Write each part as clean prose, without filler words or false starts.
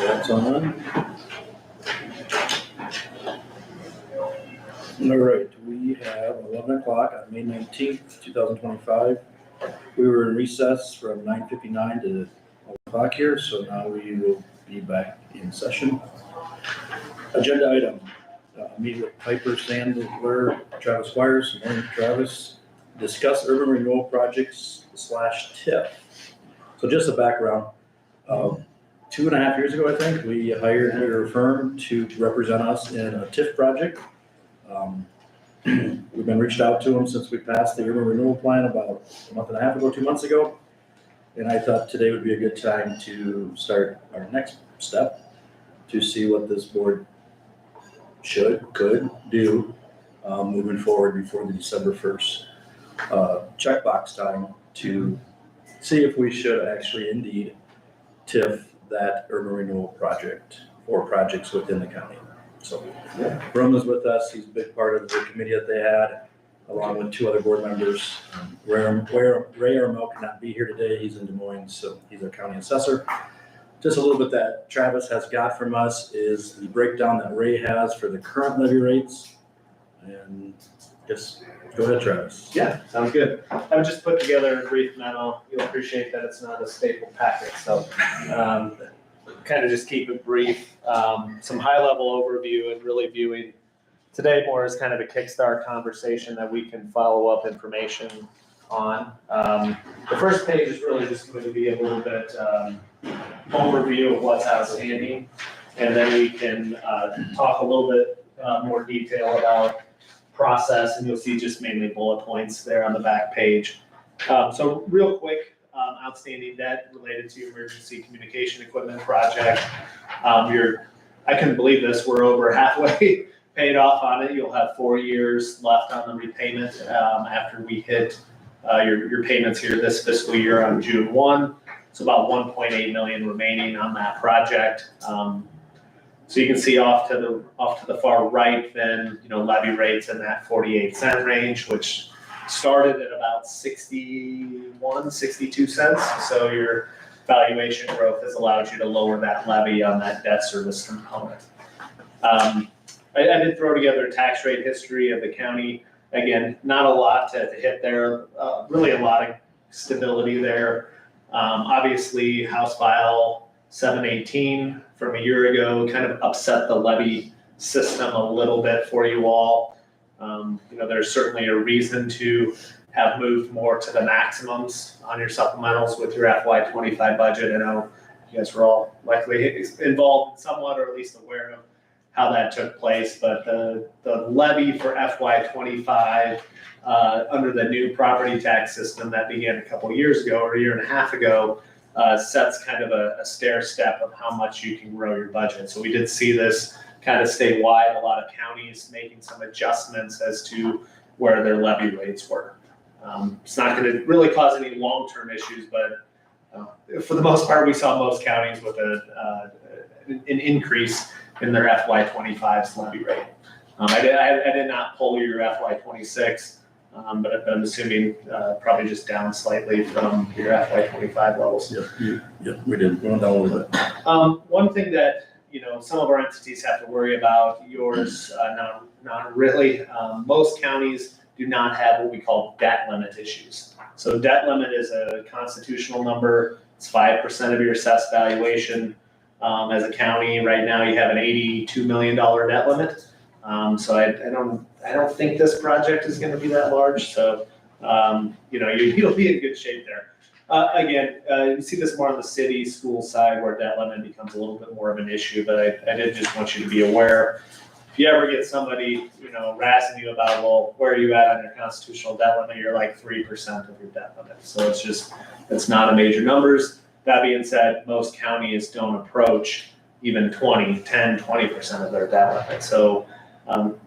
That's on. All right, we have 11 o'clock on May 19th, 2025. We were in recess from 9:59 to 11 o'clock here, so now we will be back in session. Agenda item, meet with Piper Sandler, Travis Squires. Good morning, Travis. Discuss urban renewal projects / TIF. So just a background. 2.5 years ago, I think, we hired your firm to represent us in a TIF project. We've been reached out to them since we passed the urban renewal plan about a month and a half ago, 2 months ago. And I thought today would be a good time to start our next step to see what this board could do moving forward before the December 1st checkbox time to see if we should actually indeed TIF that urban renewal project or projects within the county. So Brum is with us. He's a big part of the committee that they had, along with 2 other board members. Ray Armel cannot be here today. He's in Des Moines, so he's our county assessor. Just a little bit that Travis has got from us is the breakdown that Ray has for the current levy rates. And just go ahead, Travis. Yeah, sounds good. I've just put together a brief memo. You'll appreciate that it's not a staple packet, so kind of just keep it brief. Some high-level overview and really viewing today more as kind of a kickstart conversation that we can follow up information on. The first page is really just going to be a little bit overview of what's outstanding, and then we can talk a little bit more detail about process, and you'll see just mainly bullet points there on the back page. So real quick, outstanding debt related to your emergency communication equipment project. I couldn't believe this, we're over halfway paid off on it. You'll have 4 years left on the repayment after we hit your payments here this fiscal year on June 1. It's about 1.8 million remaining on that project. So you can see off to the far right, then, levy rates in that 48-cent range, which started at about 61, 62 cents. So your valuation growth has allowed you to lower that levy on that debt service component. I did throw together a tax rate history of the county. Again, not a lot to hit there, really a lot of stability there. Obviously, House File 718 from a year ago kind of upset the levy system a little bit for you all. There's certainly a reason to have moved more to the maximums on your supplementals with your FY25 budget. I know you guys were all likely involved somewhat, or at least aware of how that took place, but the levy for FY25 under the new property tax system that began a couple years ago or a year and a half ago sets kind of a stair step of how much you can grow your budget. So we did see this kind of statewide, a lot of counties making some adjustments as to where their levy rates were. It's not going to really cause any long-term issues, but for the most part, we saw most counties with an increase in their FY25's levy rate. I did not pull your FY26, but I'm assuming probably just down slightly from your FY25 levels. Yep, we did. We went down a little bit. One thing that some of our entities have to worry about, yours not really. Most counties do not have what we call debt limit issues. So debt limit is a constitutional number. It's 5% of your assessed valuation. As a county right now, you have an $82 million debt limit. So I don't think this project is going to be that large. So you'll be in good shape there. Again, you see this more on the city school side where debt limit becomes a little bit more of an issue. But I did just want you to be aware. If you ever get somebody razzing you about, well, where are you at on your constitutional debt limit? You're like 3% of your debt limit. So it's not a major numbers. That being said, most counties don't approach even 20% of their debt limit. So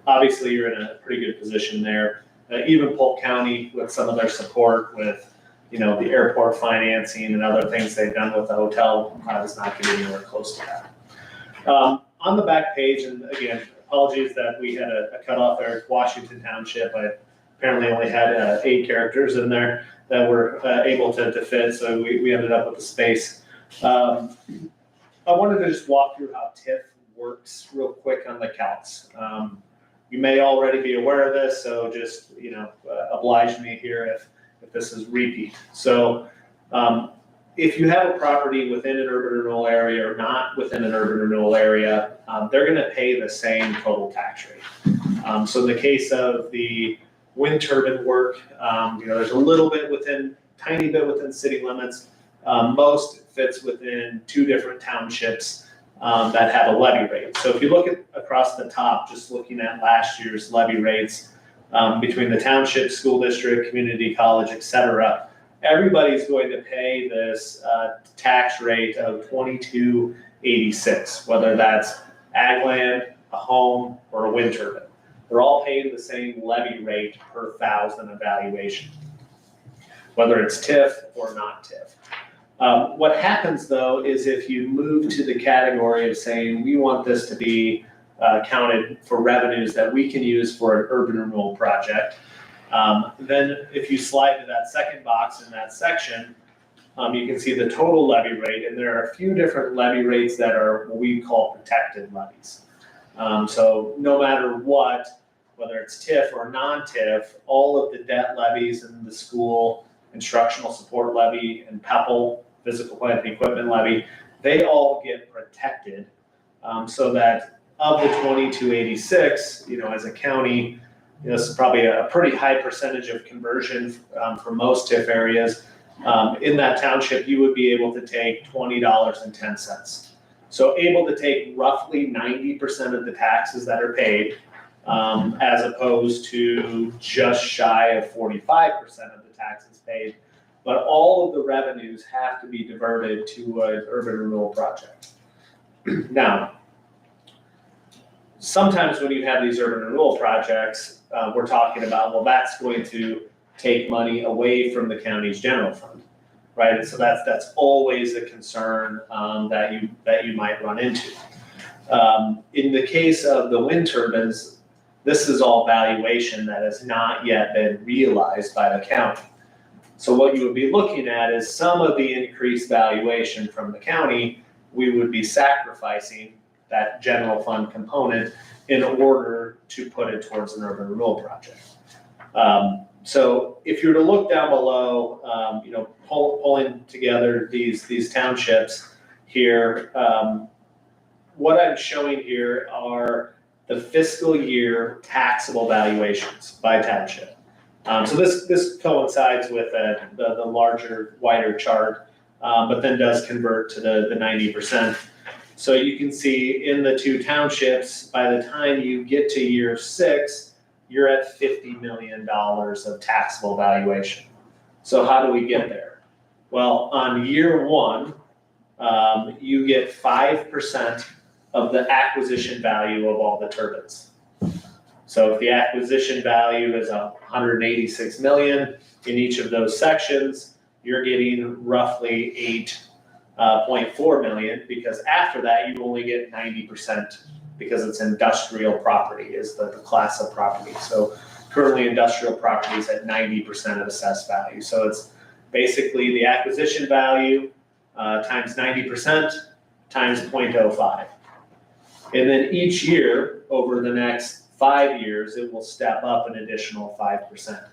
obviously you're in a pretty good position there. Even Polk County, with some of their support with the airport financing and other things they've done with the hotel, is not getting anywhere close to that. On the back page, and again, apologies that we had a cutoff there, Washington Township. I apparently only had 8 characters in there that were able to fit, so we ended up with the space. I wanted to just walk through how TIF works real quick on the calcs. You may already be aware of this, so just, oblige me here if this is repeat. So if you have a property within an urban renewal area or not within an urban renewal area, they're gonna pay the same total tax rate. So in the case of the wind turbine work, there's a little bit tiny bit within city limits. Most fits within 2 different townships that have a levy rate. So if you look across the top, just looking at last year's levy rates between the township, school district, community college, et cetera, everybody's going to pay this tax rate of $22.86, whether that's ag land, a home, or a wind turbine. They're all paying the same levy rate per thousand evaluation, whether it's TIF or not TIF. What happens though is if you move to the category of saying we want this to be counted for revenues that we can use for an urban renewal project, then if you slide to that second box in that section, you can see the total levy rate, and there are a few different levy rates that are what we call protected levies. So no matter what, whether it's TIF or non-TIF, all of the debt levies in the school, instructional support levy, and PEPL, physical plant and equipment levy, they all get protected, so that of the 2286, as a county, this is probably a pretty high percentage of conversion for most TIF areas. In that township, you would be able to take $20.10. So able to take roughly 90% of the taxes that are paid, as opposed to just shy of 45% of the taxes paid. But all of the revenues have to be diverted to an urban renewal project. Now, sometimes when you have these urban renewal projects, we're talking about, well, that's going to take money away from the county's general fund, right? And so that's always a concern that you might run into. In the case of the wind turbines, this is all valuation that has not yet been realized by the county. So what you would be looking at is some of the increased valuation from the county, we would be sacrificing that general fund component in order to put it towards an urban renewal project. So if you were to look down below, pulling together these townships here, what I'm showing here are the fiscal year taxable valuations by township. So this coincides with the larger, wider chart, but then does convert to the 90%. So you can see in the 2 townships, by the time you get to year 6, you're at $50 million of taxable valuation. So how do we get there? Well, on year 1, you get 5% of the acquisition value of all the turbines. So if the acquisition value is 186 million in each of those sections, you're getting roughly 8.4 million, because after that you only get 90% because it's industrial property is the class of property. So currently industrial property is at 90% of assessed value. So it's basically the acquisition value times 90% times 0.05. And then each year over the next 5 years, it will step up an additional 5%,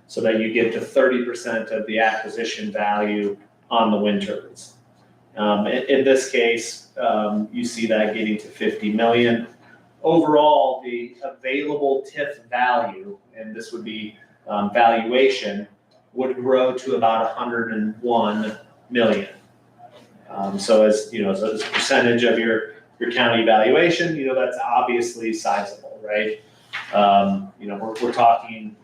so that you get to 30% of the acquisition value on the wind turbines. In this case, you see that getting to 50 million. Overall, the available TIF value, and this would be valuation, would grow to about 101 million. So as a percentage of your county valuation, that's obviously sizable, right? We're talking,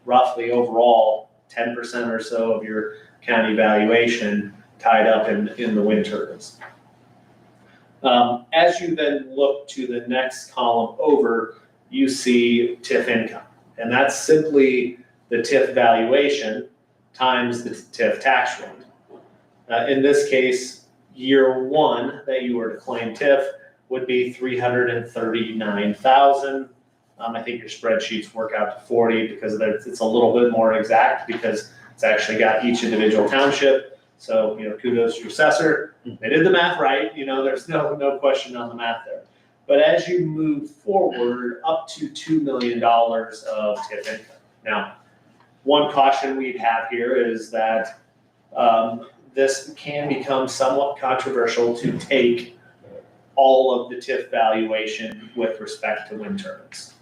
roughly overall 10% or so of your county valuation tied up in the wind turbines. As you then look to the next column over, you see TIF income, and that's simply the TIF valuation times the TIF tax rate. In this case, year 1 that you were to claim TIF would be 339,000. I think your spreadsheets work out to 40 because it's a little bit more exact because it's actually got each individual township. So, kudos to your assessor. They did the math right, there's no question on the math there. But as you move forward, up to $2 million of TIF income. Now, one caution we'd have here is that this can become somewhat controversial to take all of the TIF valuation with respect to wind turbines.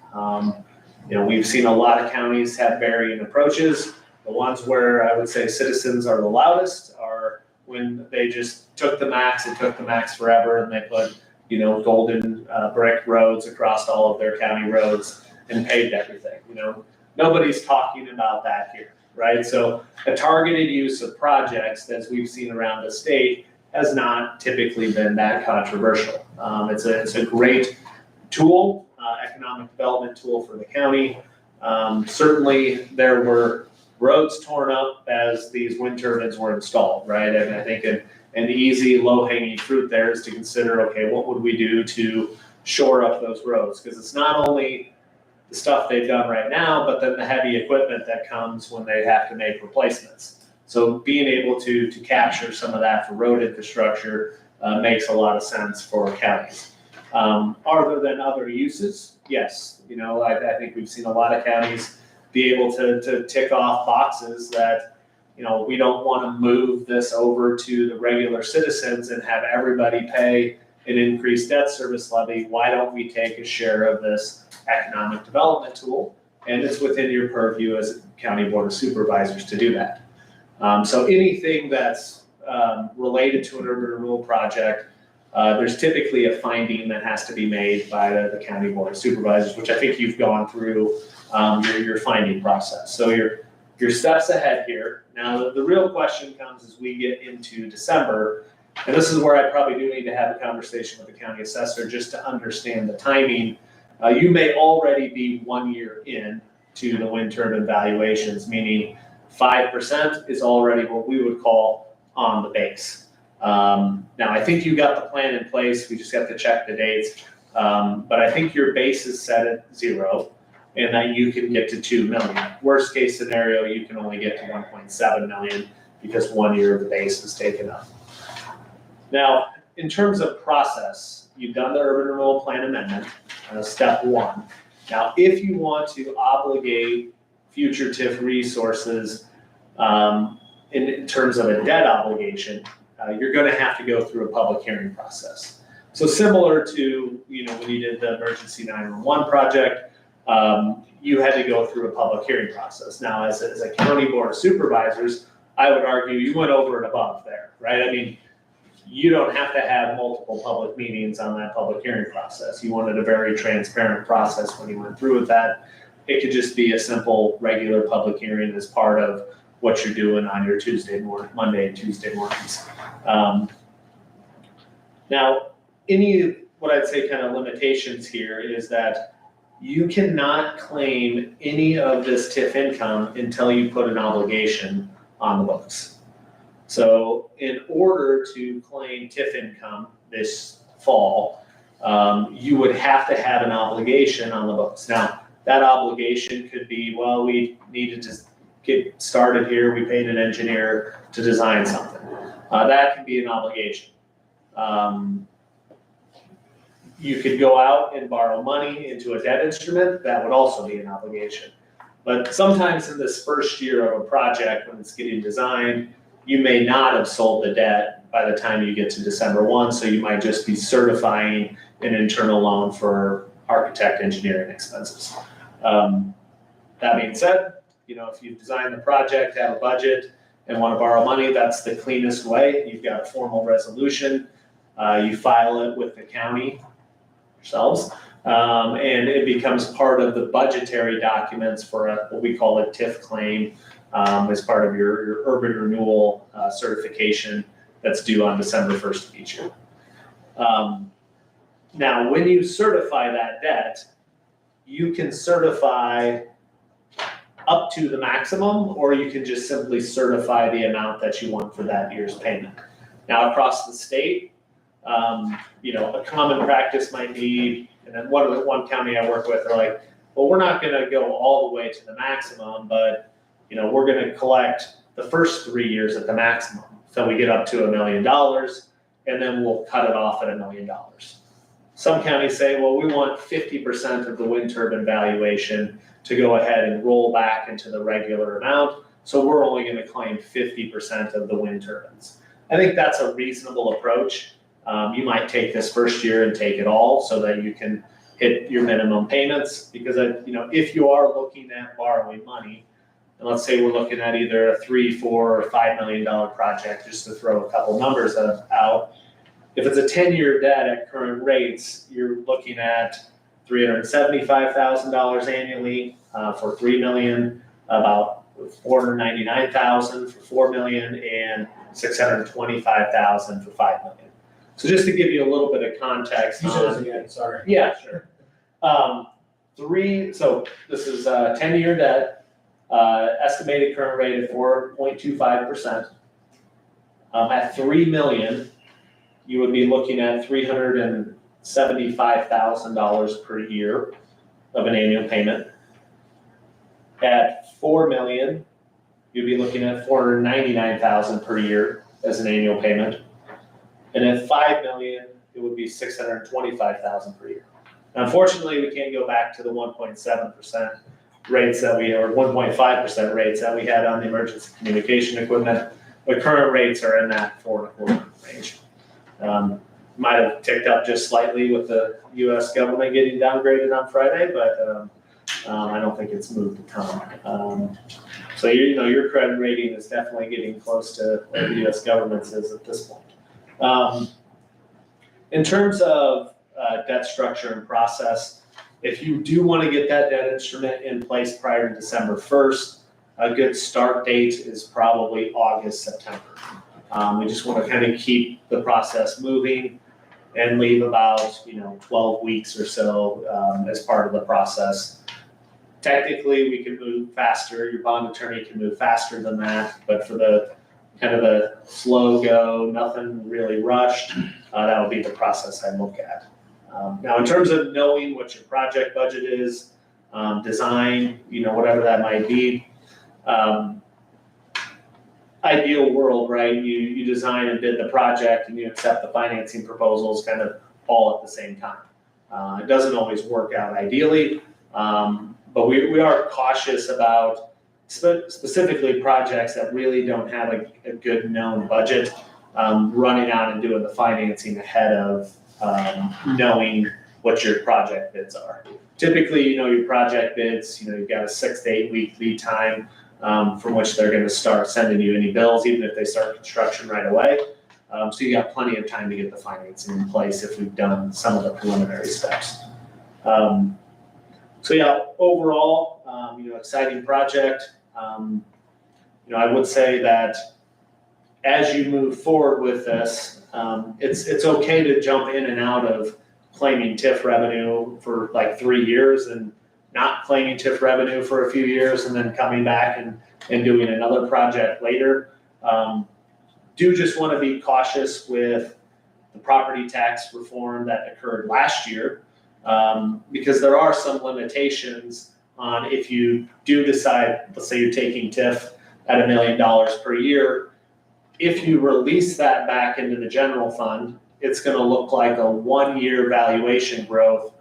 We've seen a lot of counties have varying approaches. The ones where I would say citizens are the loudest are when they just took the max and took the max forever, and they put, golden brick roads across all of their county roads and paved everything. Nobody's talking about that here, right? So a targeted use of projects, as we've seen around the state, has not typically been that controversial. It's a great tool, economic development tool for the county. Certainly there were roads torn up as these wind turbines were installed, right? And I think an easy low-hanging fruit there is to consider, okay, what would we do to shore up those roads? Because it's not only the stuff they've done right now, but then the heavy equipment that comes when they have to make replacements. So being able to capture some of that for road infrastructure makes a lot of sense for counties. Other than other uses, yes, I think we've seen a lot of counties be able to tick off boxes that, we don't want to move this over to the regular citizens and have everybody pay an increased debt service levy. Why don't we take a share of this economic development tool? And it's within your purview as county board of supervisors to do that. So anything that's related to an urban renewal project, there's typically a finding that has to be made by the county board of supervisors, which I think you've gone through your finding process. So your steps ahead here. Now, the real question comes as we get into December, and this is where I probably do need to have a conversation with the county assessor just to understand the timing. You may already be 1 year in to the wind turbine valuations, meaning 5% is already what we would call on the base. Now, I think you got the plan in place. We just have to check the dates. But I think your base is set at 0 and that you can get to 2 million. Worst case scenario, you can only get to 1.7 million because 1 year of the base is taken up. Now, in terms of process, you've done the urban renewal plan amendment, step 1. Now, if you want to obligate future TIF resources in terms of a debt obligation, you're going to have to go through a public hearing process. So similar to when you did the emergency 911 project, you had to go through a public hearing process. Now, as a county board of supervisors, I would argue you went over and above there, right? I mean, you don't have to have multiple public meetings on that public hearing process. You wanted a very transparent process when you went through with that. It could just be a simple, regular public hearing as part of what you're doing on your Monday and Tuesday mornings. Now, what I'd say kind of limitations here is that you cannot claim any of this TIF income until you put an obligation on the books. So in order to claim TIF income this fall, you would have to have an obligation on the books. Now, that obligation could be, well, we needed to get started here, we paid an engineer to design something. That can be an obligation. You could go out and borrow money into a debt instrument, that would also be an obligation. But sometimes in this first year of a project, when it's getting designed, you may not have sold the debt by the time you get to December 1, so you might just be certifying an internal loan for architect engineering expenses. That being said, if you've designed the project, have a budget, and want to borrow money, that's the cleanest way. You've got a formal resolution, you file it with the county yourselves, and it becomes part of the budgetary documents for what we call a TIF claim as part of your urban renewal certification that's due on December 1st of each year. Now, when you certify that debt, you can certify up to the maximum, or you can just simply certify the amount that you want for that year's payment. Now, across the state, a common practice might be, and then one county I work with are like, well, we're not going to go all the way to the maximum, but we're going to collect the first 3 years at the maximum. So we get up to $1 million, and then we'll cut it off at $1 million. Some counties say, well, we want 50% of the wind turbine valuation to go ahead and roll back into the regular amount, so we're only gonna claim 50% of the wind turbines. I think that's a reasonable approach. You might take this first year and take it all so that you can hit your minimum payments, because if you are looking at borrowing money, and let's say we're looking at either a $3, $4, or $5 million project, just to throw a couple numbers out. If it's a 10-year debt at current rates, you're looking at $375,000 annually for $3 million, about $499,000 for $4 million, and $625,000 for $5 million. So just to give you a little bit of context. You said this again, sorry. Yeah, sure. So this is a 10-year debt, estimated current rate of 4.25%. At $3 million, you would be looking at $375,000 per year of an annual payment. At $4 million, you'd be looking at $499,000 per year as an annual payment. And at $5 million, it would be $625,000 per year. Now, unfortunately, we can't go back to the 1.7% rates that or 1.5% rates that we had on the emergency communication equipment. The current rates are in that 4.25% range. Might have ticked up just slightly with the U.S. government getting downgraded on Friday, but I don't think it's moved a ton. So your credit rating is definitely getting close to where the U.S. government's is at this point. In terms of debt structure and process, if you do want to get that debt instrument in place prior to December 1st, a good start date is probably August, September. We just want to kind of keep the process moving and leave about 12 weeks or so as part of the process. Technically, we can move faster. Your bond attorney can move faster than that, but for the kind of a slow go, nothing really rushed, that would be the process I look at. Now, in terms of knowing what your project budget is, design, whatever that might be, ideal world, right? You design and bid the project and you accept the financing proposals kind of all at the same time. It doesn't always work out ideally, but we are cautious about specifically projects that really don't have a good known budget, running out and doing the financing ahead of knowing what your project bids are. Typically, your project bids, you've got a 6 to 8 week lead time from which they're going to start sending you any bills, even if they start construction right away. So you got plenty of time to get the financing in place if we've done some of the preliminary steps. So yeah, overall, exciting project. I would say that as you move forward with this, it's okay to jump in and out of claiming TIF revenue for like 3 years and not claiming TIF revenue for a few years and then coming back and doing another project later. Do just want to be cautious with the property tax reform that occurred last year, because there are some limitations on if you do decide, let's say you're taking TIF at $1 million per year, if you release that back into the general fund, it's going to look like a 1-year valuation growth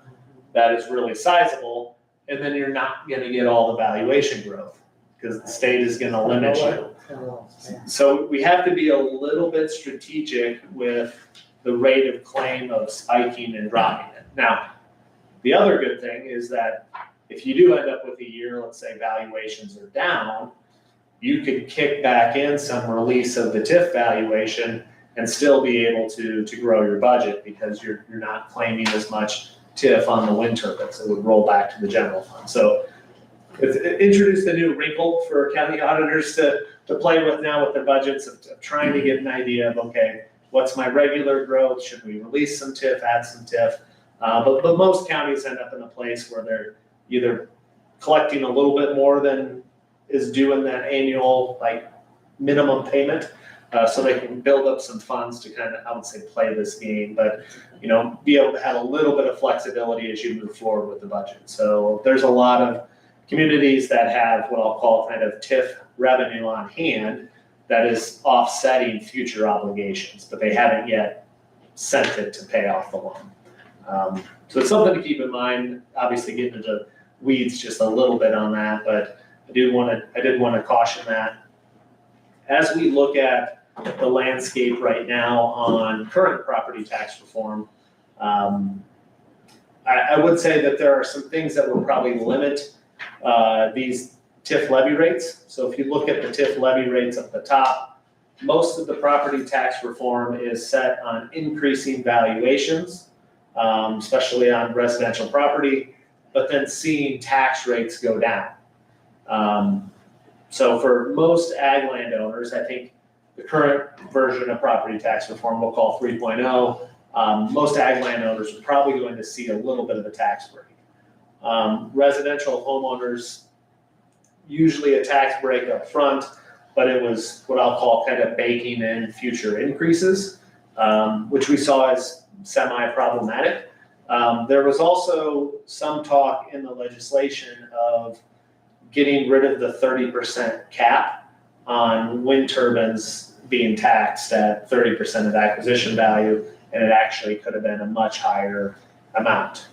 that is really sizable, and then you're not going to get all the valuation growth because the state is going to limit you. So we have to be a little bit strategic with the rate of claim of spiking and dropping it. Now, the other good thing is that if you do end up with a year, let's say valuations are down, you could kick back in some release of the TIF valuation and still be able to grow your budget because you're not claiming as much TIF on the wind turbines. It would roll back to the general fund. So it's introduced a new wrinkle for county auditors to play with now with their budgets of trying to get an idea of, okay, what's my regular growth? Should we release some TIF, add some TIF? But most counties end up in a place where they're either collecting a little bit more than is due in that annual minimum payment, so they can build up some funds to kind of, I would say, play this game, but be able to have a little bit of flexibility as you move forward with the budget. So there's a lot of communities that have what I'll call kind of TIF revenue on hand that is offsetting future obligations, but they haven't yet sent it to pay off the loan. So it's something to keep in mind, obviously getting into weeds just a little bit on that, but I did want to caution that. As we look at the landscape right now on current property tax reform, I would say that there are some things that will probably limit these TIF levy rates. So if you look at the TIF levy rates at the top, most of the property tax reform is set on increasing valuations, especially on residential property, but then seeing tax rates go down. So for most ag landowners, I think the current version of property tax reform we'll call 3.0, most ag landowners are probably going to see a little bit of a tax break. Residential homeowners, usually a tax break up front, but it was what I'll call kind of baking in future increases, which we saw as semi-problematic. There was also some talk in the legislation of getting rid of the 30% cap on wind turbines being taxed at 30% of acquisition value, and it actually could have been a much higher amount.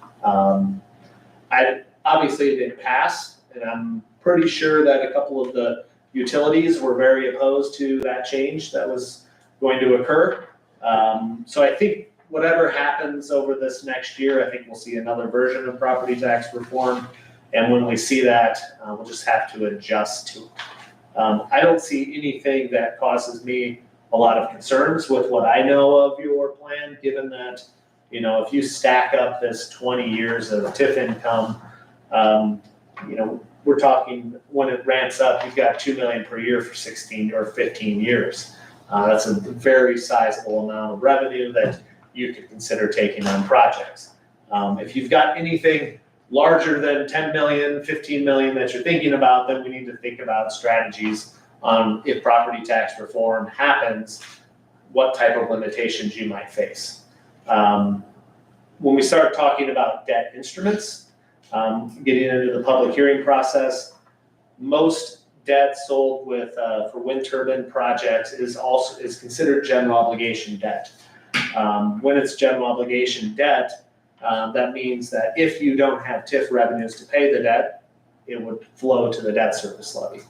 Obviously it didn't pass, and I'm pretty sure that a couple of the utilities were very opposed to that change that was going to occur. So I think whatever happens over this next year, I think we'll see another version of property tax reform. And when we see that, we'll just have to adjust to it. I don't see anything that causes me a lot of concerns with what I know of your plan, given that, you know, if you stack up this 20 years of TIF income, you know, we're talking when it ramps up, you've got $2 million per year for 16 or 15 years. That's a very sizable amount of revenue that you could consider taking on projects. If you've got anything larger than 10 million, 15 million that you're thinking about, then we need to think about strategies on if property tax reform happens, what type of limitations you might face. When we start talking about debt instruments, getting into the public hearing process, most debt sold with for wind turbine projects is considered general obligation debt. When it's general obligation debt, that means that if you don't have TIF revenues to pay the debt, it would flow to the debt service levy.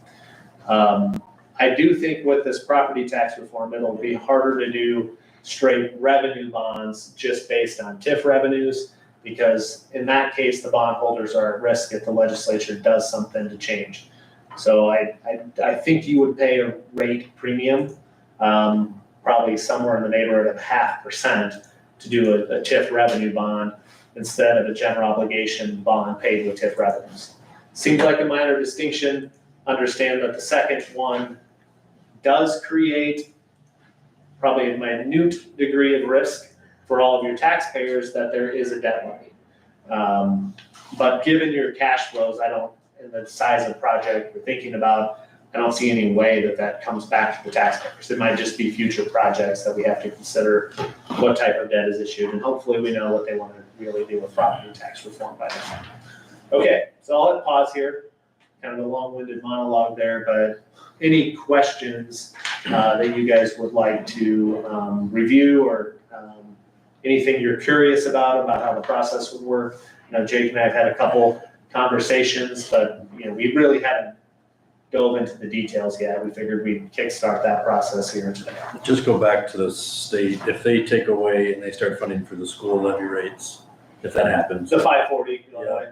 I do think with this property tax reform, it'll be harder to do straight revenue bonds just based on TIF revenues, because in that case, the bondholders are at risk if the legislature does something to change. So I think you would pay a rate premium, probably somewhere in the neighborhood of 0.5% to do a TIF revenue bond instead of a general obligation bond paid with TIF revenues. Seems like a minor distinction. Understand that the second one does create probably a minute degree of risk for all of your taxpayers that there is a debt levy. But given your cash flows, and the size of project you're thinking about, I don't see any way that comes back to the taxpayers. It might just be future projects that we have to consider what type of debt is issued, and hopefully we know what they want to really do with property tax reform by then. Okay, so I'll hit pause here, kind of a long-winded monologue there, but any questions that you guys would like to review, or anything you're curious about how the process would work? You know, Jake and I have had a couple conversations, but you know, we really haven't dove into the details yet. We figured we'd kickstart that process here today. Just go back to the state, if they take away and they start funding for the school levy rates, if that happens. The 540. Yeah.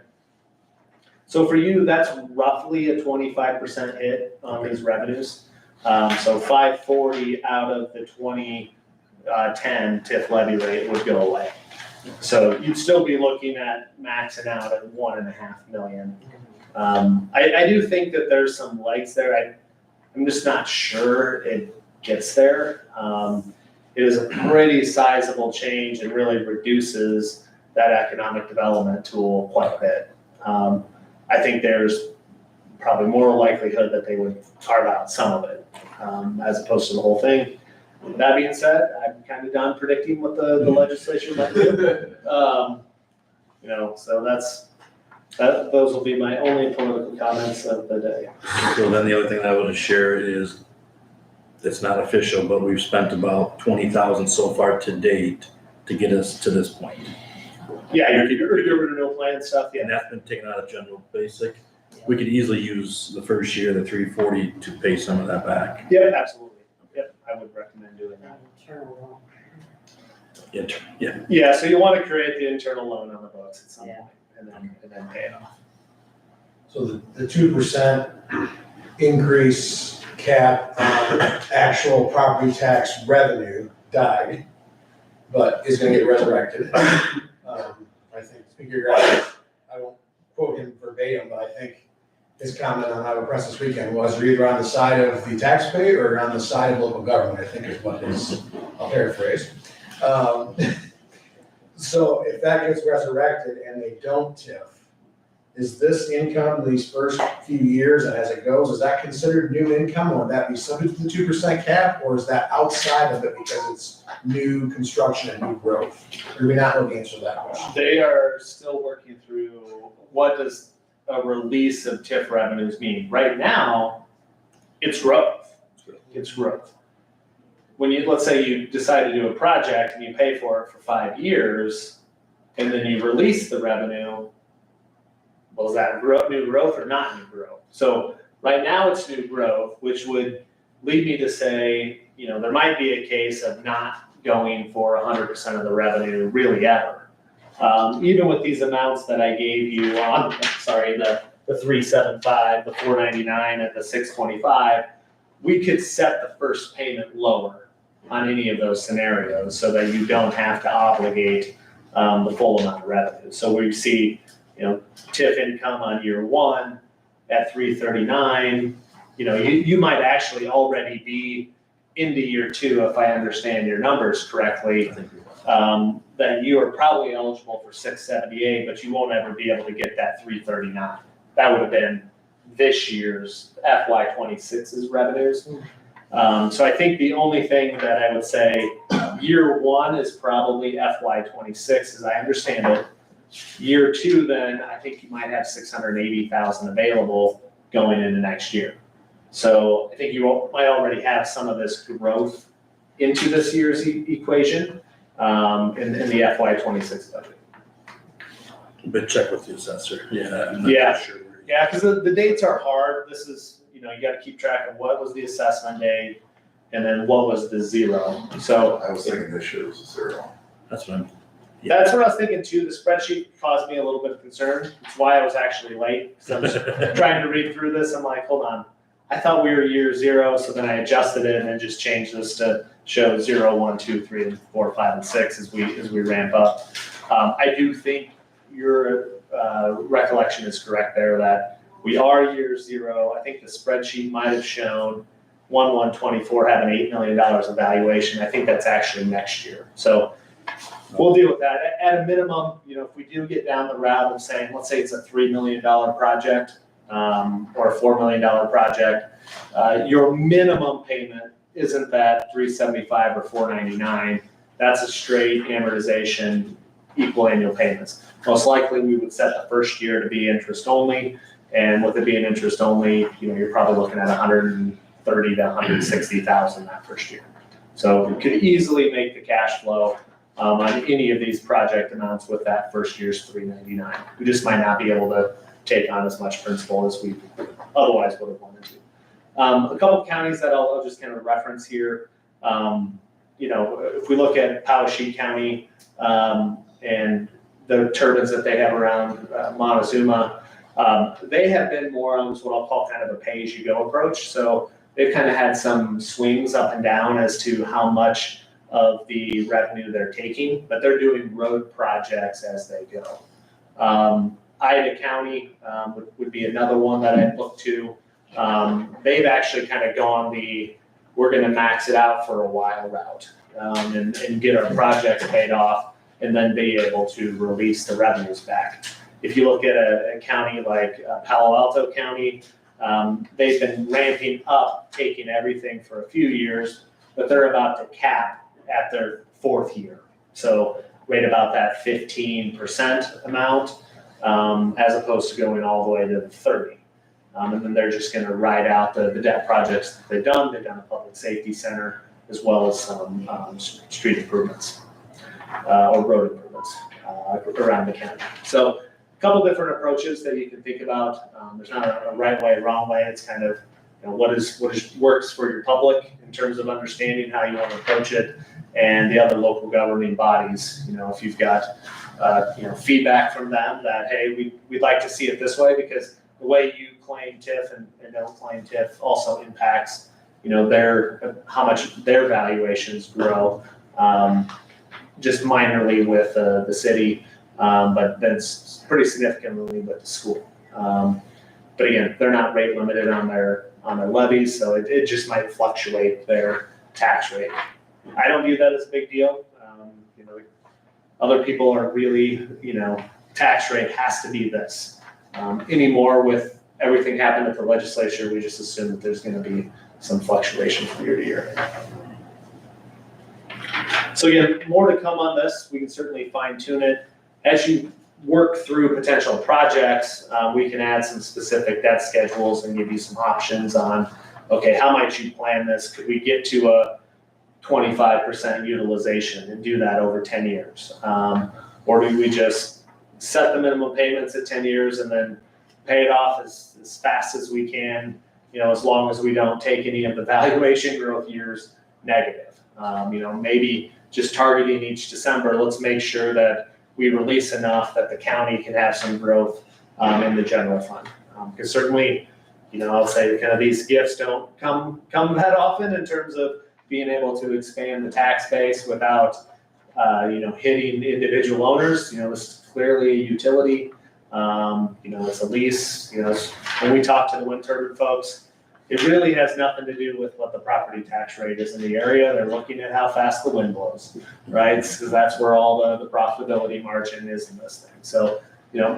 So for you, that's roughly a 25% hit on these revenues. So 540 out of the 2010 TIF levy rate would go away. So you'd still be looking at maxing out at 1.5 million. I do think that there's some legs there. I'm just not sure it gets there. It is a pretty sizable change and really reduces that economic development tool quite a bit. I think there's probably more likelihood that they would carve out some of it, as opposed to the whole thing. That being said, I'm kind of done predicting what the legislature might do. You know, so those will be my only political comments of the day. So then the other thing that I would share is, it's not official, but we've spent about $20,000 so far to date to get us to this point. Yeah, your renewal plan stuff, yeah. And that's been taken out of general basic. We could easily use the first year, the 340, to pay some of that back. Yep, absolutely. Yep, I would recommend doing that. Yeah. Yeah, so you want to create the internal loan on the books at some point and then pay it off. So the 2% increase cap on actual property tax revenue died, but is gonna get resurrected. I think you're right. I won't quote him verbatim, but I think his comment on Iowa Press this weekend was, you're either on the side of the taxpayer or on the side of local government, I think is what his, I'll paraphrase. So if that gets resurrected and they don't TIF, is this income these first few years and as it goes, is that considered new income, or would that be subject to the 2% cap, or is that outside of it because it's new construction and new growth? Or do we not know the answer to that question? They are still working through what does a release of TIF revenues mean. Right now, it's growth. It's growth. When you, let's say you decide to do a project and you pay for it for 5 years, and then you release the revenue, well, is that new growth or not new growth? So right now it's new growth, which would lead me to say, there might be a case of not going for 100% of the revenue really ever. Even with these amounts that I gave you on, the 375, the 499, and the 625, we could set the first payment lower on any of those scenarios so that you don't have to obligate the full amount of revenue. So we see, TIF income on year 1 at 339, you might actually already be into year 2, if I understand your numbers correctly, that you are probably eligible for 678, but you won't ever be able to get that 339. That would have been this year's FY26's revenues. So I think the only thing that I would say, year 1 is probably FY26, as I understand it. Year 2, then I think you might have 680,000 available going into next year. So I think you might already have some of this growth into this year's equation in the FY26 budget. But check with the assessor. Yeah. I'm not Yeah. sure. Yeah, because the dates are hard. This is, you got to keep track of what was the assessment date and then what was the zero. So I was thinking this year was a 0. That's what I'm. that's what I was thinking too. The spreadsheet caused me a little bit of concern. It's why I was actually late. So I was trying to read through this. I'm like, hold on. I thought we were year 0, so then I adjusted it and then just changed this to show 0, 1, 2, 3, and 4, 5, and 6 as we ramp up. I do think your recollection is correct there that we are year 0. I think the spreadsheet might have shown 1/1/24 having $8 million of valuation. I think that's actually next year. So we'll deal with that. At a minimum, if we do get down the route of saying, let's say it's a $3 million project or a $4 million project, your minimum payment isn't that 375 or 499. That's a straight amortization, equal annual payments. Most likely, we would set the first year to be interest only, and with it being interest only, you're probably looking at 130 to 160,000 that first year. So we could easily make the cash flow on any of these project amounts with that first year's 399. We just might not be able to take on as much principal as we otherwise would have wanted to. A couple of counties that I'll just kind of reference here. If we look at Powashik County and the turbines that they have around Montezuma, they have been more on what I'll call kind of a pay-as-you-go approach. So they've kind of had some swings up and down as to how much of the revenue they're taking, but they're doing road projects as they go. Ida County would be another one that I'd look to. They've actually kind of gone we're going to max it out for a while route and get our projects paid off and then be able to release the revenues back. If you look at a county like Palo Alto County, they've been ramping up, taking everything for a few years, but they're about to cap at their 4th year. So right about that 15% amount, as opposed to going all the way to the 30. And then they're just going to ride out the debt projects that they've done. They've done a public safety center as well as some street improvements. or road improvements around the county. So a couple different approaches that you can think about. There's not a right way, wrong way. It's kind of, what works for your public in terms of understanding how you want to approach it, and the other local governing bodies. If you've got feedback from them that, hey, we'd like to see it this way, because the way you claim TIF and don't claim TIF also impacts how much their valuations grow, just minorly with the city, but that's pretty significantly with the school. But again, they're not rate limited on their levies, so it just might fluctuate their tax rate. I don't view that as a big deal. Other people are really, tax rate has to be this. Anymore with everything happened at the legislature, we just assume that there's going to be some fluctuation from year to year. So again, more to come on this. We can certainly fine tune it. As you work through potential projects, we can add some specific debt schedules and give you some options on, okay, how might you plan this? Could we get to a 25% utilization and do that over 10 years? Or do we just set the minimum payments at 10 years and then pay it off as fast as we can, as long as we don't take any of the valuation growth years negative? Maybe just targeting each December, let's make sure that we release enough that the county can have some growth in the general fund. Because certainly, I'll say kind of these gifts don't come that often in terms of being able to expand the tax base without, hitting individual owners. This is clearly a utility. It's a lease. When we talk to the wind turbine folks, it really has nothing to do with what the property tax rate is in the area. They're looking at how fast the wind blows, right? Because that's where all the profitability margin is in this thing. So,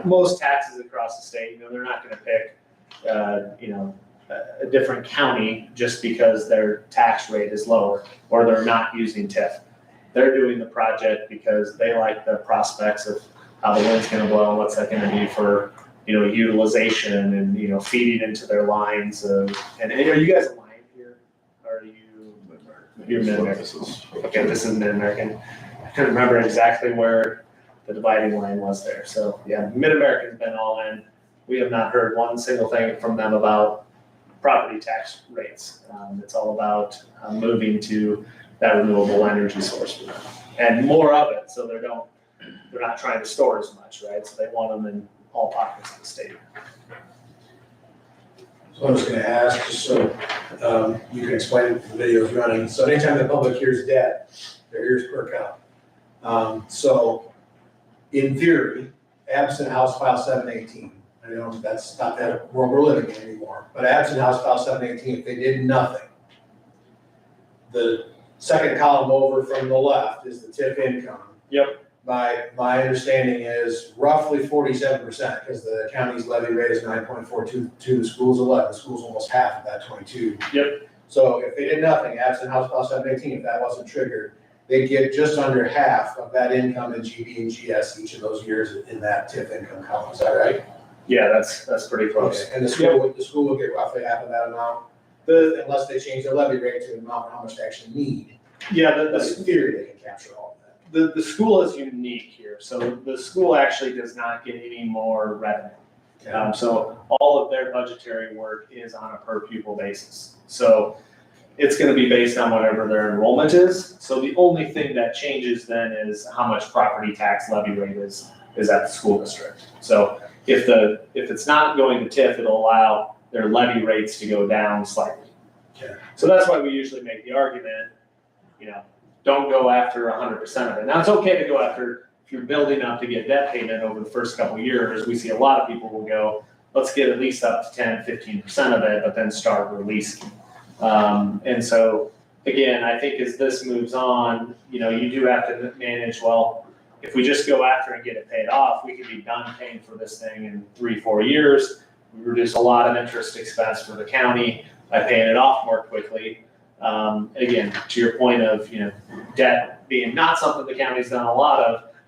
most taxes across the state, they're not going to pick, a different county just because their tax rate is lower or they're not using TIF. They're doing the project because they like the prospects of how the wind's going to blow and what's that going to be for, utilization and, feeding into their lines of, and are you guys aligned here? Or are you're Mid-American? Okay, this is Mid-American. I couldn't remember exactly where the dividing line was there. So yeah, Mid-American's been all in. We have not heard one single thing from them about property tax rates. It's all about moving to that renewable energy source for them. And more of it, so they're not trying to store as much, right? So they want them in all pockets of the state. So I'm just gonna ask, just so you can explain the video's running. So anytime the public hears debt, their ears perk up. So in theory, absent House File 718, I know that's not that world we're living in anymore, but absent House File 718, if they did nothing, the second column over from the left is the TIF income. Yep. My understanding is roughly 47%, because the county's levy rate is 9.42, the school's 11, the school's almost half of that 22. Yep. So if they did nothing, absent House File 718, if that wasn't triggered, they'd get just under half of that income in GB and GS each of those years in that TIF income column. Is that right? Yeah, that's pretty close. Okay. And the school will get roughly half of that amount, unless they change their levy rate to the amount how much they actually need. Yeah, In theory, they can capture all of that. The school is unique here. So the school actually does not get any more revenue. So all of their budgetary work is on a per pupil basis. So it's going to be based on whatever their enrollment is. So the only thing that changes then is how much property tax levy rate is at the school district. So if it's not going to TIF, it'll allow their levy rates to go down slightly. Okay. So that's why we usually make the argument, don't go after 100% of it. Now, it's okay to go after, if you're building up to get debt payment over the first couple of years, we see a lot of people will go, let's get at least up to 10, 15% of it, but then start releasing. And so, again, I think as this moves on, you do have to manage, well, if we just go after and get it paid off, we could be done paying for this thing in 3-4 years. We reduce a lot of interest expense for the county by paying it off more quickly. Again, to your point of, debt being not something the county's done a lot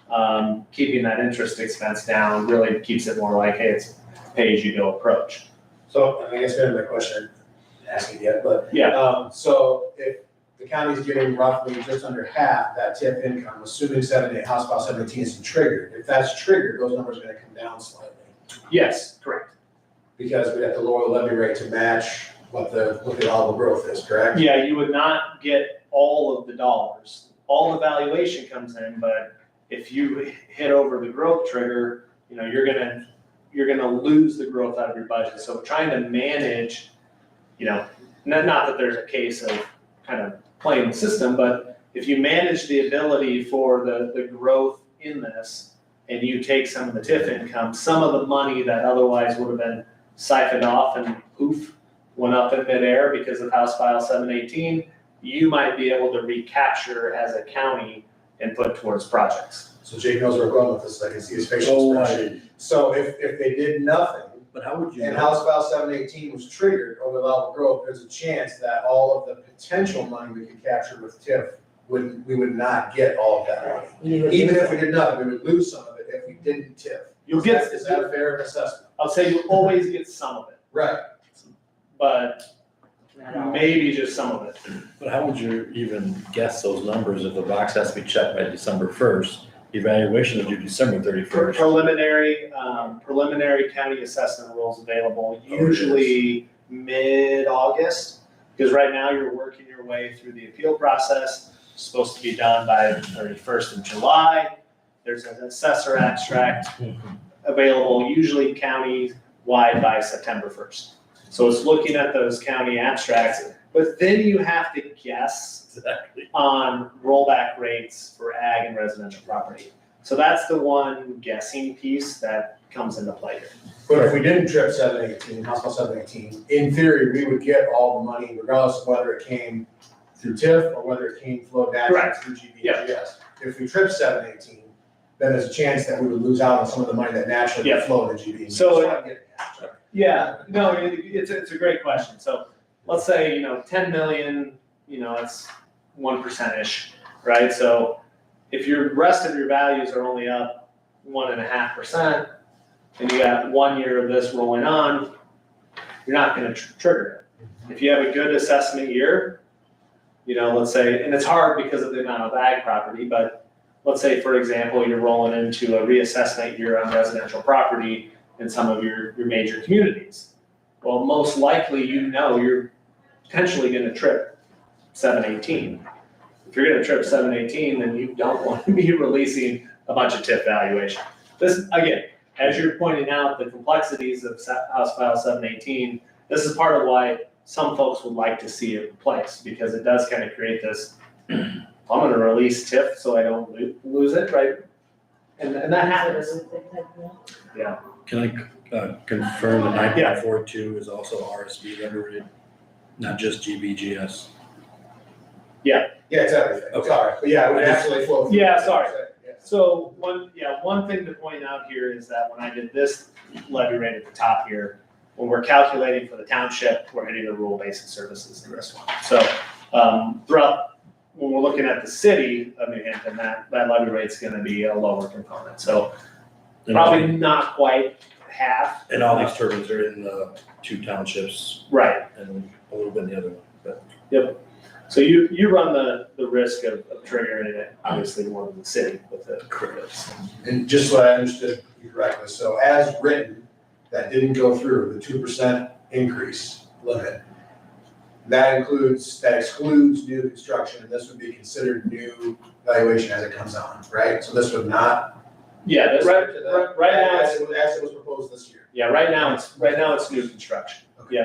of, keeping that interest expense down really keeps it more like, hey, it's pay-as-you-go approach. So I guess maybe my question, I didn't ask it yet, but Yeah. so if the county's getting roughly just under half that TIF income, assuming House File 718 isn't triggered. If that's triggered, those numbers are gonna come down slightly. Yes, correct. Because we have to lower the levy rate to match what the allowable growth is, correct? Yeah, you would not get all of the dollars. All the valuation comes in, but if you hit over the growth trigger, you're gonna lose the growth out of your budget. So trying to manage, not that there's a case of kind of playing the system, but if you manage the ability for the growth in this, and you take some of the TIF income, some of the money that otherwise would have been siphoned off and poof, went up in midair because of House File 718, you might be able to recapture as a county and put towards projects. So Jake knows where we're going with this, I can see his facial expression. So if they did nothing, But how would you and know? House File 718 was triggered over allowable growth, there's a chance that all of the potential money we could capture with TIF, we would not get all of that money. Even if we did nothing, we would lose some of it if we didn't TIF. You'll get, Is that a fair assessment? I'll say you'll always get some of it, Right. but maybe just some of it. But how would you even guess those numbers if the box has to be checked by December 1st? Evaluation is due December 31st. Preliminary county assessment rules available usually mid-August. Because right now you're working your way through the appeal process, supposed to be done by the 31st of July. There's an assessor abstract available, usually county-wide by September 1st. So it's looking at those county abstracts, but then you have to guess Exactly. on rollback rates for ag and residential property. So that's the one guessing piece that comes into play here. But if we didn't trip 718, House File 718, in theory, we would get all the money regardless of whether it came through TIF or whether it came flowed naturally Correct. through GBGS. If we trip 718, then there's a chance that we would lose out on some of the money that naturally would Yeah. flow to GBGS. So- That's what I'm getting at. Yeah, no, it's a great question. So let's say, 10 million, it's 1%-ish, right? So if your rest of your values are only up 1.5%, and you got 1 year of this rolling on, you're not gonna trigger it. If you have a good assessment year, let's say, and it's hard because of the amount of ag property, but let's say, for example, you're rolling into a reassessment year on residential property in some of your major communities. Well, most likely, you're potentially gonna trip 718. If you're gonna trip 718, then you don't want to be releasing a bunch of TIF valuation. This, again, as you're pointing out, the complexities of House File 718, this is part of why some folks would like to see it replaced, because it does kind of create this, I'm gonna release TIF so I don't lose it, right? And that happens. Yeah. Can I confirm that 9.42 is also RSD levy rate, not just GBGS? Yeah, it's everything. Okay. Sorry, but yeah, it would naturally flow through. Yeah, sorry. Yeah. So one thing to point out here is that when I did this levy rate at the top here, when we're calculating for the township, we're hitting the rural basic services in this one. So when we're looking at the city of New Hampton, that levy rate's gonna be a lower component. So probably not quite half. And all these turbines are in the 2 townships Right. and a little bit in the other one, but. Yep. So you run the risk of triggering it, obviously more than the city with the credits. And just so I understood you correctly, so as written, that didn't go through, the 2% increase limit, that excludes new construction, and this would be considered new valuation as it comes on, right? So this would not. Yeah, that's right now, As it was proposed this year. yeah, right now it's new construction. Okay.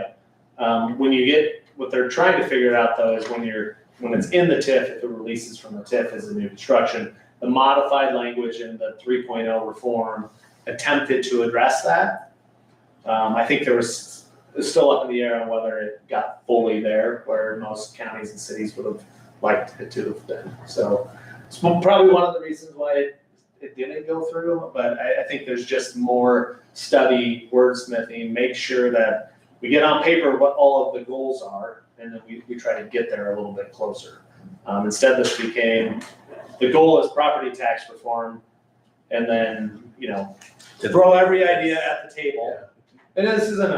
Yeah. When you get, what they're trying to figure out though is when it's in the TIF, if it releases from the TIF as a new construction, the modified language in the 3.0 reform attempted to address that. I think it's still up in the air on whether it got fully there, where most counties and cities would have liked it to have been. So it's probably one of the reasons why it didn't go through, but I think there's just more study, wordsmithing, make sure that we get on paper what all of the goals are, and then we try to get there a little bit closer. Instead, this became, the goal is property tax reform, and then, throw every idea at the table. And this isn't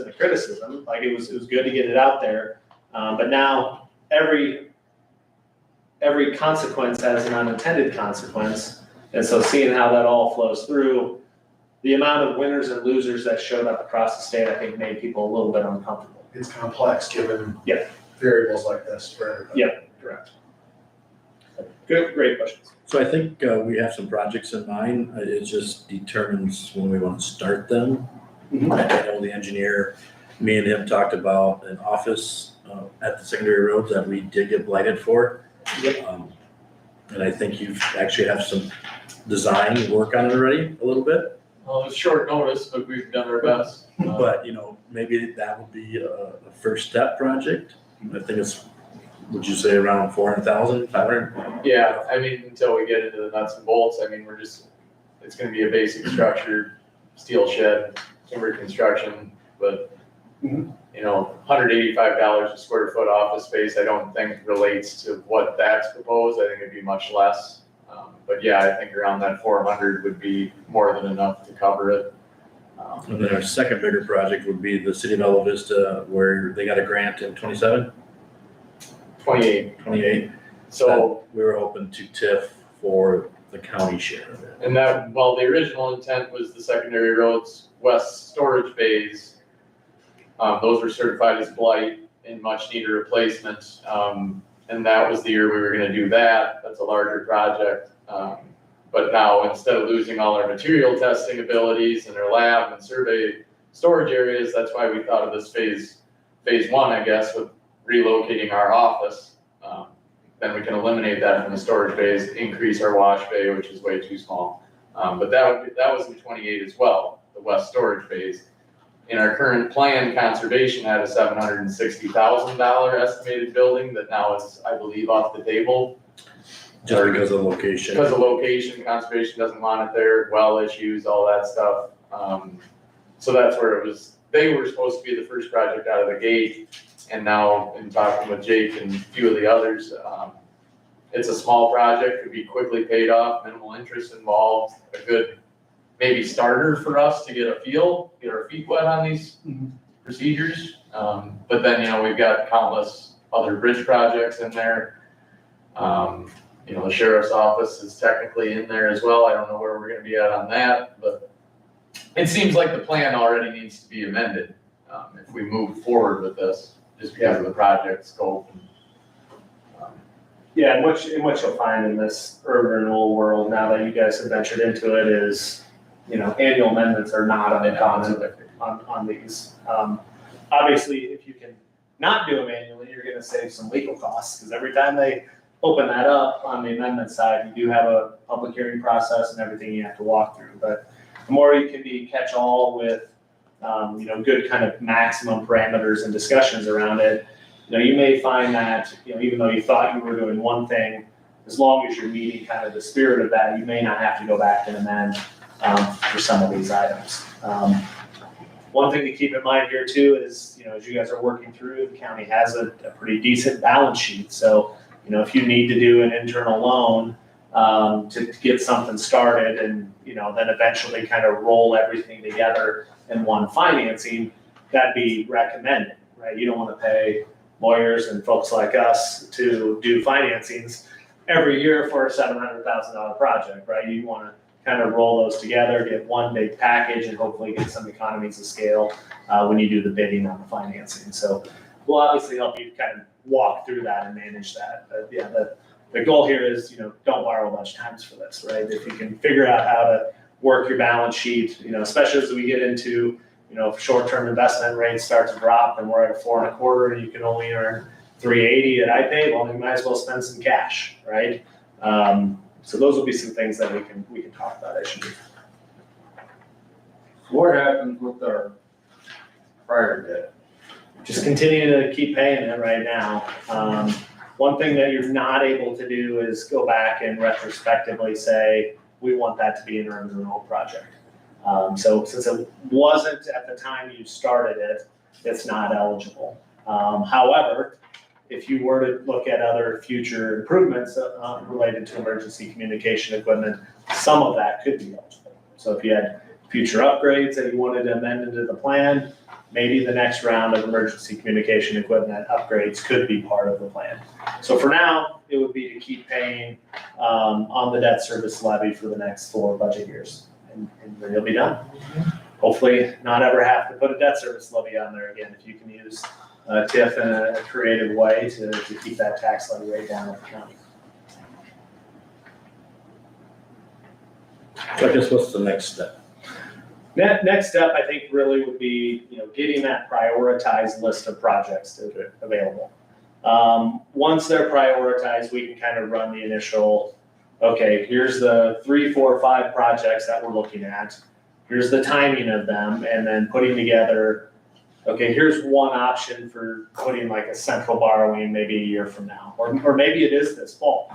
a criticism, like it was good to get it out there, but now every every consequence has an unintended consequence. And so seeing how that all flows through, the amount of winners and losers that showed up across the state, I think made people a little bit uncomfortable. It's complex given Yeah. variables like this for everybody. Yeah, correct. Good, great questions. So I think we have some projects in mind. It just determines when we want to start them. Mhm. I know the engineer, me and him talked about an office at the secondary roads that we did get blighted for. Yep. And I think you've actually have some design work on it already a little bit. Well, it's short notice, but we've done our best. But, maybe that would be a first step project. I think it's, would you say around 400,000, 500? Yeah, I mean, until we get into the nuts and bolts, I mean, it's gonna be a basic structure, steel shed, timber construction, but, Mhm. $185 a square foot office space, I don't think relates to what that's proposed. I think it'd be much less. But yeah, I think around that 400 would be more than enough to cover it. And then our second bigger project would be the city of Bella Vista, where they got a grant in 27, 28, 28. so. We were hoping to TIF for the county share of it. And that, well, the original intent was the secondary roads west storage bays. Those were certified as blight and much needed replacement. And that was the year we were gonna do that. That's a larger project. But now instead of losing all our material testing abilities and our lab and survey storage areas, that's why we thought of this phase one, I guess, with relocating our office. Then we can eliminate that from the storage bays, increase our wash bay, which is way too small. But that was in 28 as well, the west storage bays. In our current plan, conservation had a $760,000 estimated building that now is, I believe, off the table. Just because of location. Because of location, conservation doesn't want it there, well issues, all that stuff. So that's where it was, they were supposed to be the first project out of the gate. And now in talking with Jake and a few of the others, it's a small project, could be quickly paid off, minimal interest involved, a good maybe starter for us to get a feel, get our feet wet on these procedures. But then, we've got countless other bridge projects in there. The sheriff's office is technically in there as well. I don't know where we're gonna be at on that, but it seems like the plan already needs to be amended, if we move forward with this, just because of the project scope. Yeah, and what you'll find in this urban renewal world, now that you guys have ventured into it, is, annual amendments are not uncommon on these. Obviously, if you can not do them annually, you're gonna save some legal costs, because every time they open that up on the amendment side, you do have a public hearing process and everything you have to walk through. But the more you can be catch-all with, good kind of maximum parameters and discussions around it, you may find that, even though you thought you were doing one thing, as long as you're meeting kind of the spirit of that, you may not have to go back and amend for some of these items. One thing to keep in mind here too is, as you guys are working through, the county has a pretty decent balance sheet. So, if you need to do an internal loan to get something started and, then eventually kind of roll everything together in one financing, that'd be recommended, right? You don't want to pay lawyers and folks like us to do financings every year for a $700,000 project, right? You want to kind of roll those together, get one big package, and hopefully get some economies of scale when you do the bidding on the financing. So we'll obviously help you kind of walk through that and manage that. But yeah, the goal here is, don't borrow a bunch of times for this, right? If you can figure out how to work your balance sheet, especially as we get into, if short-term investment rates start to drop and we're at 4.25 and you can only earn 3.80 at IPay, well, you might as well spend some cash, right? So those will be some things that we can talk about as you move. What happens with our prior debt? Just continue to keep paying it right now. One thing that you're not able to do is go back and retrospectively say, we want that to be an urban renewal project. So since it wasn't at the time you started it, it's not eligible. However, if you were to look at other future improvements related to emergency communication equipment, some of that could be eligible. So if you had future upgrades that you wanted to amend into the plan, maybe the next round of emergency communication equipment upgrades could be part of the plan. So for now, it would be to keep paying on the debt service levy for the next 4 budget years, and then you'll be done. Hopefully not ever have to put a debt service levy on there again, if you can use TIF in a creative way to keep that tax levy rate down at the county. So I guess what's the next step? Next step, I think, really would be, getting that prioritized list of projects available. Once they're prioritized, we can kind of run the initial, okay, here's the 3, 4, 5 projects that we're looking at. Here's the timing of them, and then putting together, okay, here's one option for putting like a central borrowing maybe a year from now, or maybe it is this fall.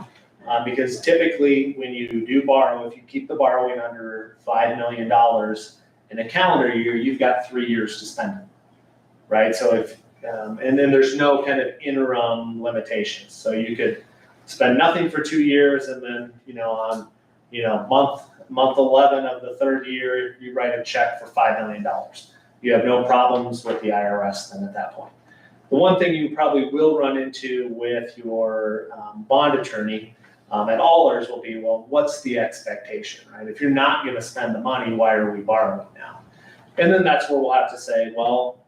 Because typically when you do borrow, if you keep the borrowing under $5 million in a calendar year, you've got 3 years to spend it, right? So and then there's no kind of interim limitations. So you could spend nothing for 2 years, and then, on, month 11 of the 3rd year, you write a check for $5 million. You have no problems with the IRS then at that point. The one thing you probably will run into with your bond attorney at Allers will be, well, what's the expectation, right? If you're not gonna spend the money, why are we borrowing now? And then that's where we'll have to say, well,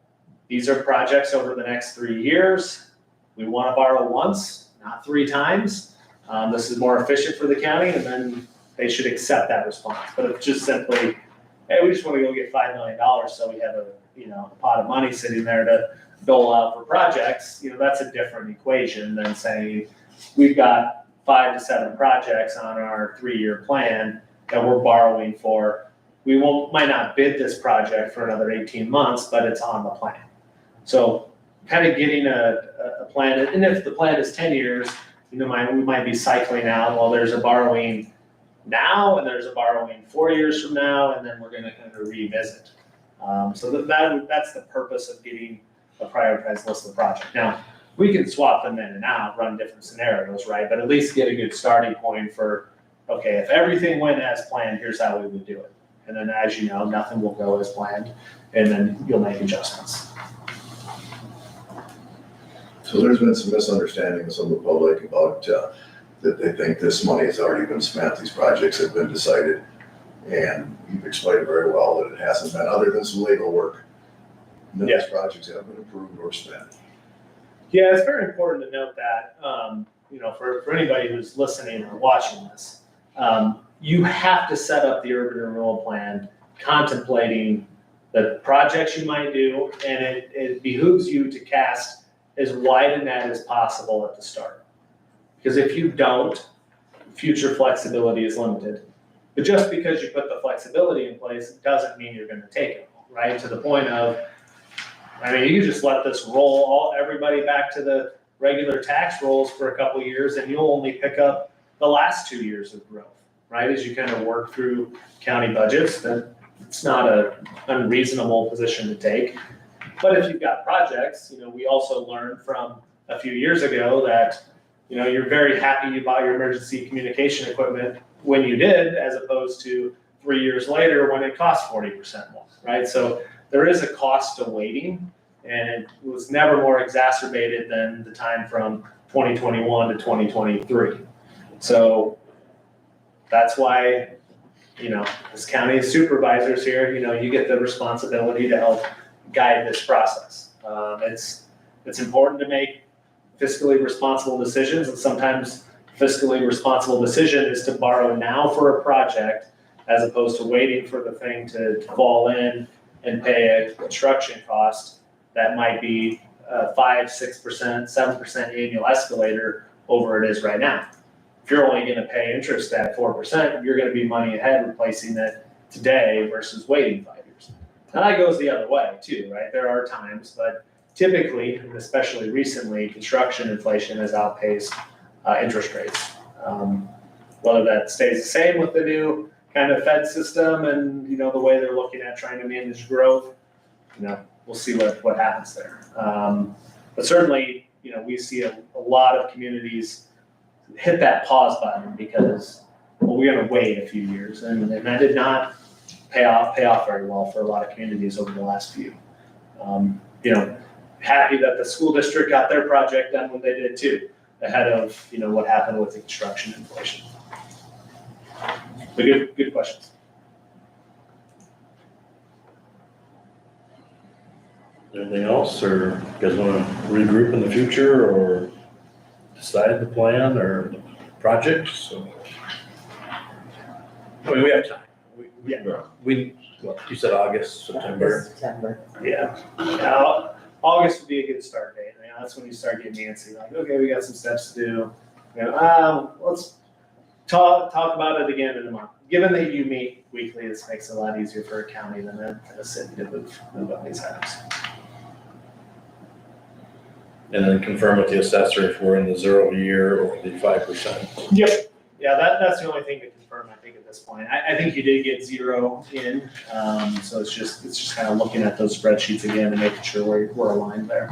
these are projects over the next 3 years. We wanna borrow once, not 3 times. This is more efficient for the county, and then they should accept that response. But if just simply, hey, we just wanna go get $5 million, so we have a pot of money sitting there to dole out for projects, that's a different equation than saying, we've got 5 to 7 projects on our 3-year plan that we're borrowing for. We might not bid this project for another 18 months, but it's on the plan. So kind of getting a plan, and if the plan is 10 years, we might be cycling out, well, there's a borrowing now, and there's a borrowing 4 years from now, and then we're gonna kind of revisit. So that's the purpose of getting a prioritized list of projects. Now, we can swap them in and out, run different scenarios, right? But at least get a good starting point for, okay, if everything went as planned, here's how we would do it. And then, as you know, nothing will go as planned, and then you'll make adjustments. So there's been some misunderstanding with some of the public about that they think this money has already been spent, these projects have been decided. And you've explained very well that it hasn't been, other than some legal work. None of these projects have been approved or spent. Yeah, it's very important to note that, for anybody who's listening or watching this, you have to set up the urban renewal plan contemplating the projects you might do, and it behooves you to cast as wide a net as possible at the start. Because if you don't, future flexibility is limited. But just because you put the flexibility in place, it doesn't mean you're gonna take it, right? To the point of, you just let this roll everybody back to the regular tax rolls for a couple of years, and you'll only pick up the last 2 years of growth, right? As you kind of work through county budgets, then it's not an unreasonable position to take. But if you've got projects, we also learned from a few years ago that, you're very happy you bought your emergency communication equipment when you did, as opposed to 3 years later when it cost 40% more, right? So there is a cost to waiting, and it was never more exacerbated than the time from 2021 to 2023. So that's why, as county supervisors here, you get the responsibility to help guide this process. It's important to make fiscally responsible decisions, and sometimes fiscally responsible decision is to borrow now for a project as opposed to waiting for the thing to fall in and pay a construction cost that might be 5%, 6%, 7% annual escalator over it is right now. If you're only gonna pay interest at 4%, you're gonna be money ahead replacing it today versus waiting 5 years. Now that goes the other way too, right? There are times, but typically, and especially recently, construction inflation has outpaced interest rates. Whether that stays the same with the new kind of Fed system and, the way they're looking at trying to manage growth, we'll see what happens there. But certainly, we see a lot of communities hit that pause button because, well, we're gonna wait a few years, and that did not pay off very well for a lot of communities over the last few. You know, happy that the school district got their project done when they did too, ahead of, you know, what happened with the construction inflation. But good questions. Anything else, or you guys wanna regroup in the future, or decide the plan or the project, so? I mean, we have time. What, you said August, September? September. Yeah. Now, August would be a good start date. You know, that's when you start getting antsy, like, okay, we got some steps to do. You know, let's talk about it again in a month. Given that you meet weekly, this makes it a lot easier for a county than a city to move up these items. And then confirm with the assessor if we're in the 0 year or the 5%. Yep. Yeah, that's the only thing to confirm, I think, at this point. I think you did get 0 in, so it's just kind of looking at those spreadsheets again and making sure we're aligned there.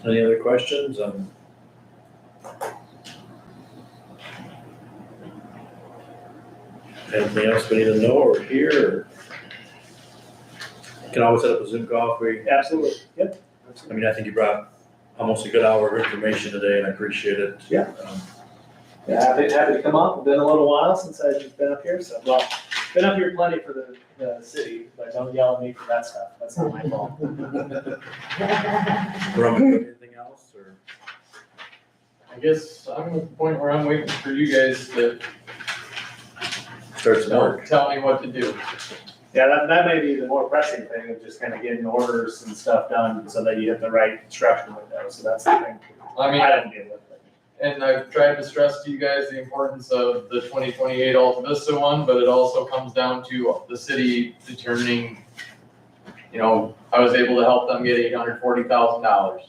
Any other questions? Anything else we need to know or hear? Or you can always set up a Zoom call if we, Absolutely. Yep. I mean, I think you brought almost a good hour of information today, and I appreciate it. Yeah. Yeah, happy to come up. Been a little while since I've been up here, so, well, been up here plenty for the city, but don't yell at me for that stuff. That's not my fault. Roman, anything else, or? I guess I'm at the point where I'm waiting for you guys to Start some work. tell me what to do. Yeah, that may be the more pressing thing of just kind of getting orders and stuff done so that you hit the right construction window. So that's the thing. I mean, I don't deal with it. and I've tried to stress to you guys the importance of the 2028 Alta Vista one, but it also comes down to the city determining, you know, I was able to help them get $840,000.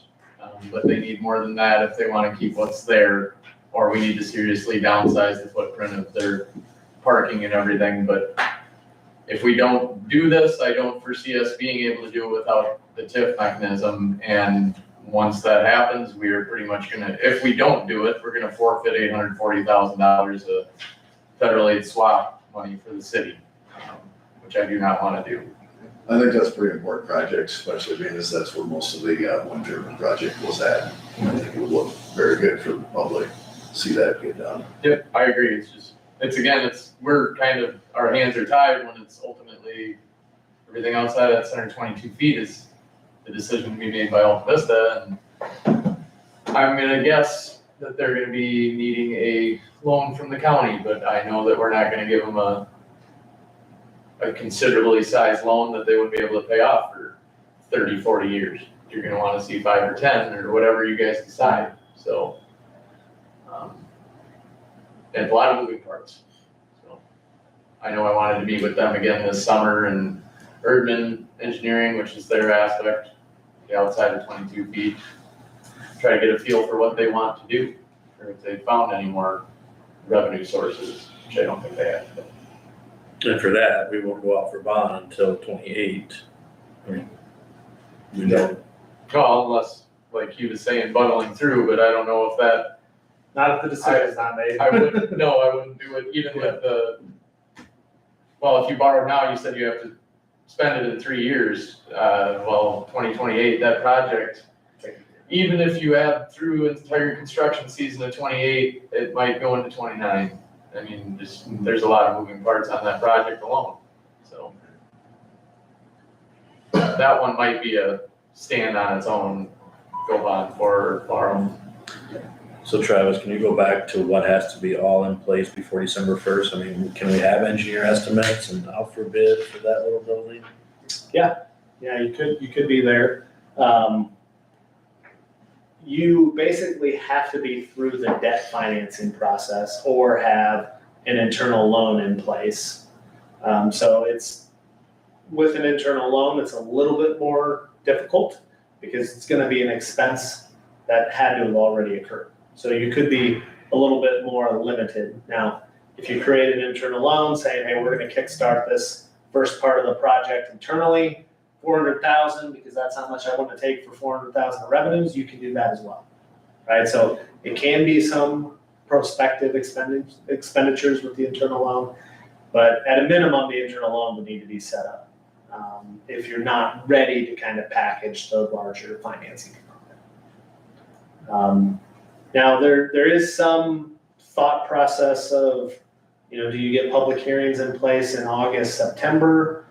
But they need more than that if they want to keep what's there, or we need to seriously downsize the footprint of their parking and everything. But if we don't do this, I don't foresee us being able to do it without the TIF mechanism. And once that happens, we are pretty much gonna, if we don't do it, we're gonna forfeit $840,000 of federal aid swap money for the city, which I do not wanna do. I think that's a pretty important project, especially being as that's where most of the wind turbine project was at. I think it would look very good for the public, to see that get done. Yep, I agree. We're kind of, our hands are tied when it's ultimately, everything outside that 122 feet is the decision to be made by Alta Vista. And I'm gonna guess that they're gonna be needing a loan from the county, but I know that we're not gonna give them a considerably sized loan that they wouldn't be able to pay off for 30, 40 years. You're gonna wanna see 5 or 10 or whatever you guys decide, so. And a lot of moving parts, so. I know I wanted to meet with them again this summer, and Erdman Engineering, which is their aspect, outside of 22 feet. Try to get a feel for what they want to do, or if they found any more revenue sources, which I don't think they have. And for that, we won't go out for bond until 28. I mean, we don't. Well, unless, like he was saying, bundling through, but I don't know if that, Not if the decision's not made. I wouldn't do it even with well, if you borrow now, you said you have to spend it in 3 years. 2028, that project, even if you add through an entire construction season of 28, it might go into 29. I mean, there's a lot of moving parts on that project alone, so. That one might be a stand on its own, go on for borrow. So Travis, can you go back to what has to be all in place before December 1st? I mean, can we have engineer estimates and out for bid for that little building? Yeah, you could be there. You basically have to be through the debt financing process or have an internal loan in place. So it's, with an internal loan, it's a little bit more difficult because it's gonna be an expense that had to have already occurred. So you could be a little bit more limited. Now, if you create an internal loan saying, hey, we're gonna kickstart this first part of the project internally, 400,000, because that's how much I want to take for 400,000 of revenues, you can do that as well, right? So it can be some prospective expenditures with the internal loan. But at a minimum, the internal loan would need to be set up if you're not ready to kind of package the larger financing component. Now, there is some thought process of, do you get public hearings in place in August, September?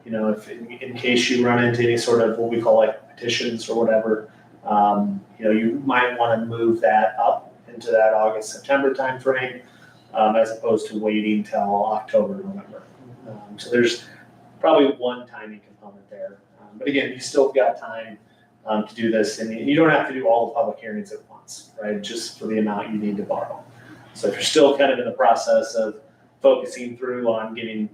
If in case you run into any sort of what we call like petitions or whatever, you might want to move that up into that August, September timeframe, as opposed to waiting till October, November. So there's probably one timing component there. But again, you still got time to do this, and you don't have to do all the public hearings at once, right? Just for the amount you need to borrow. So if you're still kind of in the process of focusing through on getting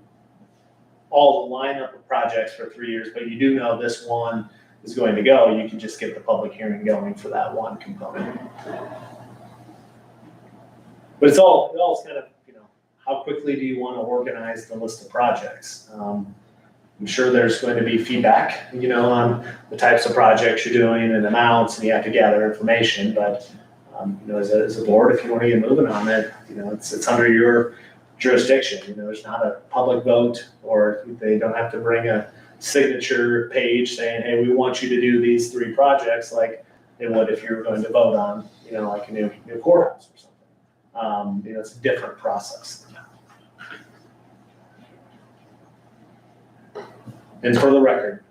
all the lineup of projects for 3 years, but you do know this one is going to go, you can just get the public hearing going for that one component. But it's all kind of, how quickly do you want to organize the list of projects? I'm sure there's going to be feedback, on the types of projects you're doing and amounts, and you have to gather information. But, as a board, if you want to get moving on it, it's under your jurisdiction. There's not a public vote, or they don't have to bring a signature page saying, hey, we want you to do these 3 projects like they would if you were going to vote on, like a new courthouse or something. It's a different process. And for the record,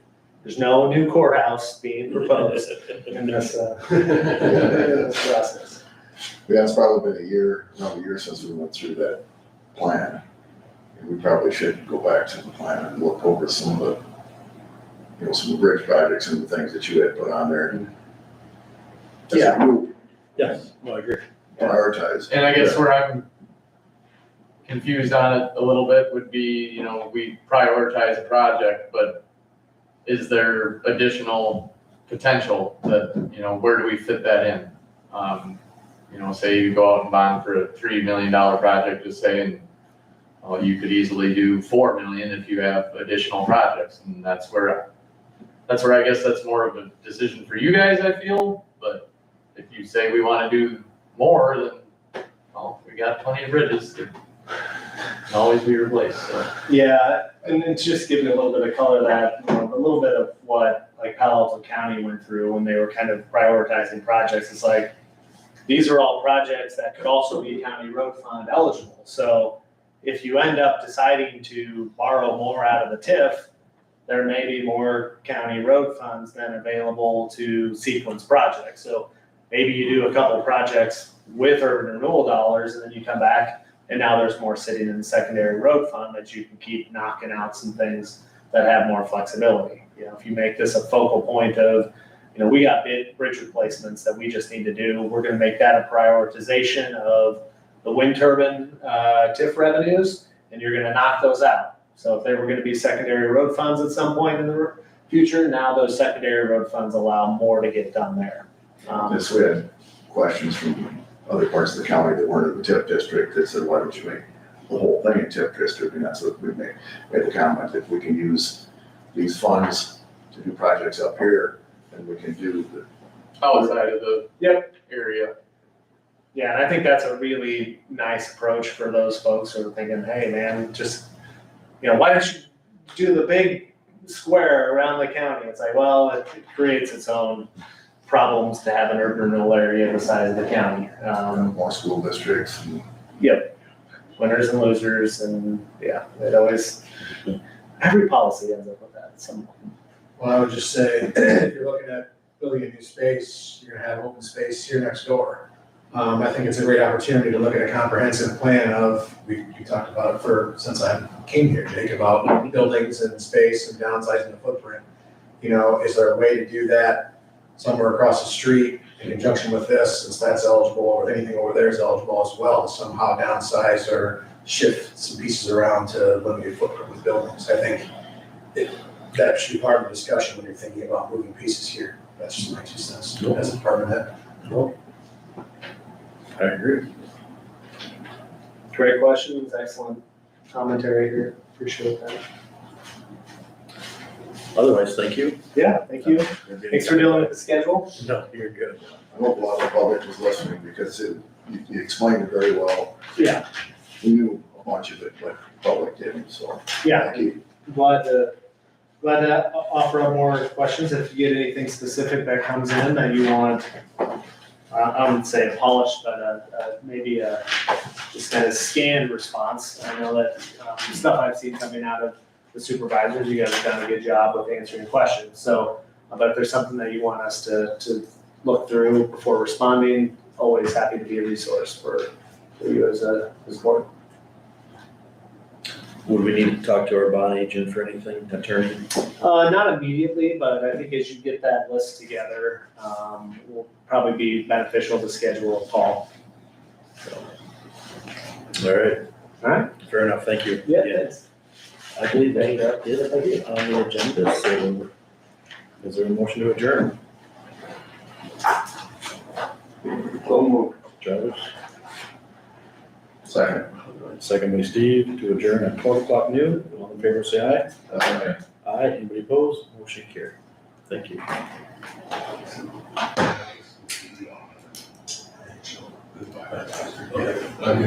there's no new courthouse being proposed in this process. Yeah, it's probably been a year since we went through that plan. And we probably should go back to the plan and look over some of the, some of the bridge projects and the things that you had put on there. As a group, Yes, I agree. prioritize. And I guess where I'm confused on it a little bit would be, we prioritize a project, but is there additional potential that, where do we fit that in? Say you go out and bond for a $3 million project, just saying, you could easily do 4 million if you have additional projects. And that's where I guess that's more of a decision for you guys, I feel. But if you say we want to do more, then, we got plenty of bridges that can always be replaced, so. Yeah, and it's just giving a little bit of color that, a little bit of what like Palo Alto County went through when they were kind of prioritizing projects. It's like, these are all projects that could also be county road fund eligible. So if you end up deciding to borrow more out of the TIF, there may be more county road funds then available to sequence projects. So maybe you do a couple of projects with urban renewal dollars, and then you come back and now there's more sitting in the secondary road fund that you can keep knocking out some things that have more flexibility. If you make this a focal point of, we got bridge replacements that we just need to do, we're gonna make that a prioritization of the wind turbine TIF revenues, and you're gonna knock those out. So if they were gonna be secondary road funds at some point in the future, now those secondary road funds allow more to get done there. Yes, we had questions from other parts of the county that weren't in the TIF district that said, why don't you make the whole thing a TIF district? And that's what we made the comment, if we can use these funds to do projects up here, and we can do the Outside of the area. Yeah, and I think that's a really nice approach for those folks who are thinking, hey, man, just, why don't you do the big square around the county? It's like, well, it creates its own problems to have an urban renewal area the size of the county. more school districts. And Winners and losers, and it always, every policy ends up with that at some point. Well, I would just say, if you're looking at building a new space, you're gonna have open space here next door. I think it's a great opportunity to look at a comprehensive plan of, we talked about it since I came here, Jake, about buildings and space and downsizing the footprint. Is there a way to do that somewhere across the street in conjunction with this, since that's eligible, or anything over there is eligible as well, to somehow downsize or shift some pieces around to limit your footprint with buildings? I think that should be part of the discussion when you're thinking about moving pieces here. That's just my 2 cents as a part of that. I agree. Great questions, excellent commentary here, appreciate that. Otherwise, thank you. Yeah, thank you. Thanks for dealing with the schedule. No, you're good. I hope a lot of the public was listening, because you explained it very well. Yeah. We knew a bunch of it, but the public didn't, so. Yeah, Thank you. glad to offer up more questions. If you get anything specific that comes in that you want, I wouldn't say a polished, but maybe a just kind of scanned response. I know that stuff I've seen coming out of the supervisors, you guys have done a good job with answering questions. So, but if there's something that you want us to look through before responding, always happy to be a resource for you as a board. Would we need to talk to our bond agent for anything, attorney? Not immediately, but I think as you get that list together, will probably be beneficial to schedule a call. All right. All right. Fair enough, thank you. Thanks. I believe that is it on the agenda, so is there a motion to adjourn? So moved. Travis, Second. second by Steve, to adjourn at 12:00 noon. All in favor, say aye. Aye, anybody opposed? Motion carried. Thank you.